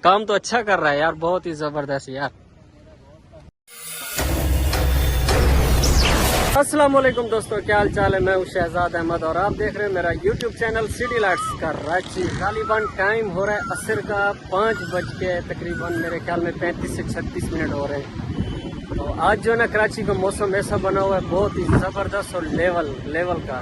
काम तो अच्छा कर रहा है यार, बहुत ही जबरदस्त यार। अस्सलाम वालेकुम दोस्तों, क्या हाल चाल है। मैं हूं शहजाद अहमद और आप देख रहे हैं मेरा YouTube channel city lights Karachi. गालिबन टाइम हो रहा है असर का 5 बज के तकरीबन मेरे ख्याल में 35 से 36 मिनट हो रहे हैं। तो आज जो है ना कराची का मौसम ऐसा बना हुआ है बहुत ही ज़बरदस्त और लेवल का।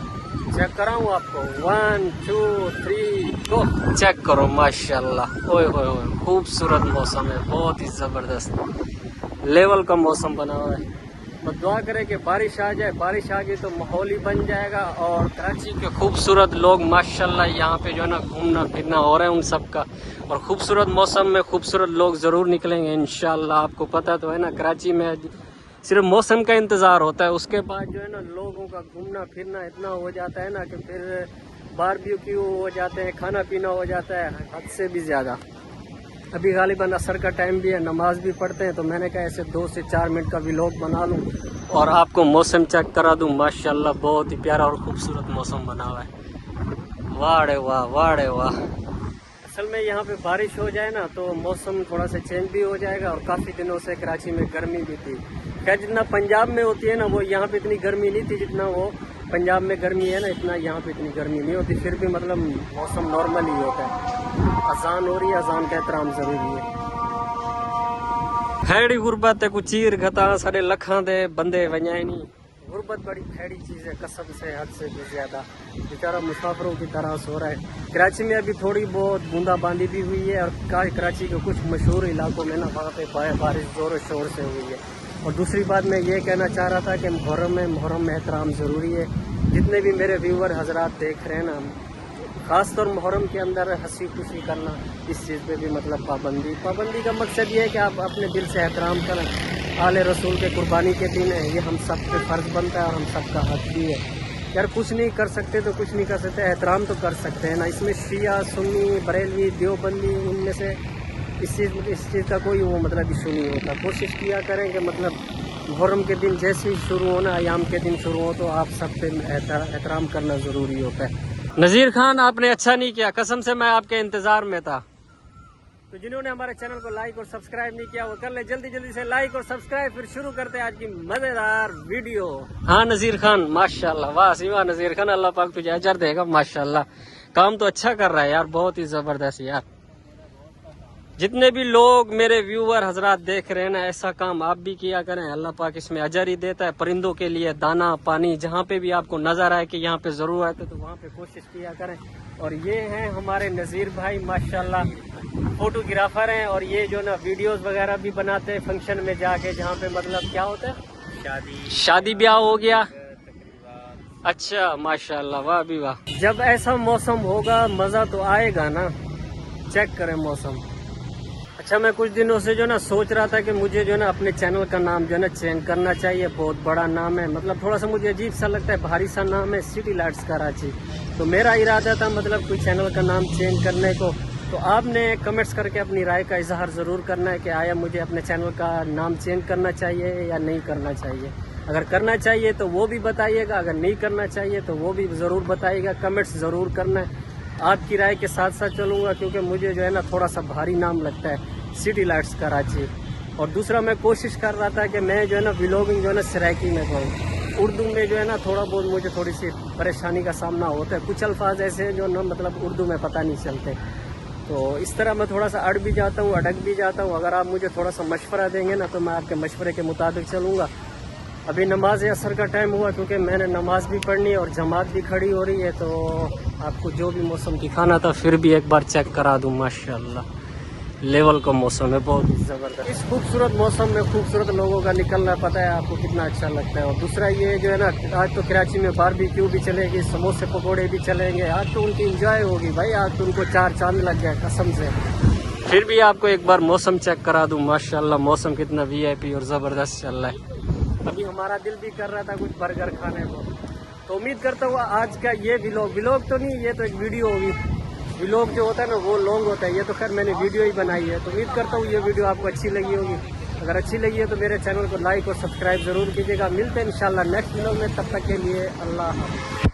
चेक कराऊँ आपको, 1 2 3 गो। चेक करो माशाल्लाह, ओए होए होए, खूबसूरत मौसम है, बहुत ही ज़बरदस्त लेवल का मौसम बना हुआ है। तो दुआ करें कि बारिश आ जाए, बारिश आ गई तो माहौल ही बन जाएगा और कराची के खूबसूरत लोग माशाल्लाह यहाँ पे जो है ना घूमना फिरना हो रहा है उन सब का। और खूबसूरत मौसम में खूबसूरत लोग ज़रूर निकलेंगे इंशाल्लाह। आपको पता तो है ना कराची में सिर्फ मौसम का इंतज़ार होता है, उसके बाद जो है ना लोगों का घूमना फिरना इतना हो जाता है ना कि फिर बारबेक्यू हो जाते हैं, खाना पीना हो जाता है हद से भी ज़्यादा। अभी गालिबन असर का टाइम भी है, नमाज भी पढ़ते हैं, तो मैंने कहा ऐसे 2 से 4 मिनट का व्लॉग बना लूं और आपको मौसम चेक करा दूं। माशाल्लाह बहुत ही प्यारा और खूबसूरत मौसम बना हुआ है। वाह रे वाह, वाह रे वाह। असल में यहाँ पे बारिश हो जाए ना तो मौसम थोड़ा सा चेंज भी हो जाएगा। और काफ़ी दिनों से कराची में गर्मी भी थी, क्या जितना पंजाब में होती है ना वो यहाँ पे इतनी गर्मी नहीं थी जितना वो पंजाब में गर्मी है ना, इतना यहाँ पे इतनी गर्मी नहीं होती। फिर भी मतलब मौसम नॉर्मल ही होता है। अजान हो रही है, अजान का एहतराम जरूरी है। खैड़ी गुरबत है कुछ चीर घता सारे लखा दे बंदे वजाए नहीं। गुरबत बड़ी खैड़ी चीज़ है कसम से, हद से भी ज़्यादा। बेचारा मुसाफिरों की तरह सो रहा है। कराची में अभी थोड़ी बहुत बूंदाबांदी भी हुई है और कराची के कुछ मशहूर इलाकों में ना वहाँ पे बारिश ज़ोर शोर से हुई है। और दूसरी बात मैं ये कहना चाह रहा था कि मुहर्रम में एहतराम ज़रूरी है। जितने भी मेरे व्यूवर हजरात देख रहे हैं ना, ख़ास तौर मुहर्रम के अंदर हंसी खुशी करना, इस चीज़ पे भी मतलब पाबंदी का मकसद ये है कि आप अपने दिल से एहतराम करें। आले रसूल के कुर्बानी के दिन है, ये हम सब पे फ़र्ज़ बनता है और हम सब का हक भी है। यार कुछ नहीं कर सकते तो कुछ नहीं कर सकते, एहतराम तो कर सकते हैं ना। इसमें शिया सुन्नी बरेलवी देवबंदी उनमें से इस चीज़ का कोई वो मतलब इशू नहीं होता। कोशिश किया करें कि मतलब मुहर्रम के दिन जैसे ही शुरू हो ना, अयाम के दिन शुरू हो तो आप सब पे एहतराम करना ज़रूरी होता है। नज़ीर खान आपने अच्छा नहीं किया, कसम से मैं आपके इंतज़ार में था। तो जिन्होंने हमारे चैनल को लाइक और सब्सक्राइब नहीं किया वो कर ले जल्दी से लाइक और सब्सक्राइब। फिर शुरू करते हैं आज की मज़ेदार वीडियो। हाँ नज़ीर खान माशाल्लाह, वाह सी वाह नज़ीर खान, अल्लाह पाक तुझे अजर देगा माशाल्लाह। काम तो अच्छा कर रहा है यार, बहुत ही ज़बरदस्त यार। जितने भी लोग मेरे व्यूवर हजरात देख रहे हैं ना, ऐसा काम आप भी किया करें, अल्लाह पाक इसमें अजर ही देता है। परिंदों के लिए दाना पानी जहाँ पे भी आपको नजर आए कि यहाँ पे ज़रूरत है तो वहाँ पे कोशिश किया करें। और ये हैं हमारे नज़ीर भाई माशाल्लाह, फोटोग्राफर हैं और ये जो ना वीडियोस वगैरह भी बनाते हैं फंक्शन में जाके, जहाँ पे मतलब क्या होता है शादी ब्याह हो गया। अच्छा माशाल्लाह, वाह भी वाह। जब ऐसा मौसम होगा मज़ा तो आएगा ना। चेक करें मौसम। अच्छा मैं कुछ दिनों से जो ना सोच रहा था कि मुझे जो ना अपने चैनल का नाम जो है ना चेंज करना चाहिए। बहुत बड़ा नाम है, मतलब थोड़ा सा मुझे अजीब सा लगता है, भारी सा नाम है, सिटी लाइट्स कराची। तो मेरा इरादा था मतलब कोई चैनल का नाम चेंज करने को। तो आपने कमेंट्स करके अपनी राय का इजहार ज़रूर करना है कि आया मुझे अपने चैनल का नाम चेंज करना चाहिए या नहीं करना चाहिए। अगर करना चाहिए तो वो भी बताइएगा, अगर नहीं करना चाहिए तो वो भी ज़रूर बताइएगा। कमेंट्स ज़रूर करना है, आपकी राय के साथ साथ चलूँगा क्योंकि मुझे जो है ना थोड़ा सा भारी नाम लगता है सिटी लाइट्स कराची। और दूसरा मैं कोशिश कर रहा था कि मैं जो है ना व्लॉगिंग जो है ना सराइकी में करूँ। उर्दू में जो है ना थोड़ा बहुत मुझे थोड़ी सी परेशानी का सामना होता है, कुछ अल्फाज ऐसे हैं जो ना मतलब उर्दू में पता नहीं चलते। तो इस तरह मैं थोड़ा सा अड़ भी जाता हूँ, अटक भी जाता हूँ। अगर आप मुझे थोड़ा सा मशवरा देंगे ना तो मैं आपके मशवरे के मुताबिक चलूँगा। अभी नमाज असर का टाइम हुआ क्योंकि मैंने नमाज भी पढ़नी है और जमात भी खड़ी हो रही है। तो आपको जो भी मौसम दिखाना था फिर भी एक बार चेक करा दूँ। माशाल्लाह लेवल का मौसम है, बहुत ज़बरदस्त। इस खूबसूरत मौसम में खूबसूरत लोगों का निकलना पता है आपको कितना अच्छा लगता है। और दूसरा ये जो है ना आज तो कराची में बारबेक्यू भी चलेगी, समोसे पकोड़े भी चलेंगे। आज तो उनकी इंजॉय होगी भाई, आज तो उनको 4 चांद लग गया कसम से। फिर भी आपको एक बार मौसम चेक करा दूँ। माशाल्लाह मौसम कितना VIP और ज़बरदस्त चल रहा है। अभी हमारा दिल भी कर रहा था कुछ बर्गर खाने को। तो उम्मीद करता हूँ आज का ये व्लॉग तो नहीं, ये तो एक वीडियो होगी। व्लॉग जो होता है ना वो लॉन्ग होता है, ये तो खैर मैंने वीडियो ही बनाई है। तो उम्मीद करता हूँ ये वीडियो आपको अच्छी लगी होगी। अगर अच्छी लगी है तो मेरे चैनल को लाइक और सब्सक्राइब ज़रूर कीजिएगा। मिलते हैं इंशाल्लाह नेक्स्ट व्लॉग में, तब तक के लिए अल्लाह हाफ़िज़।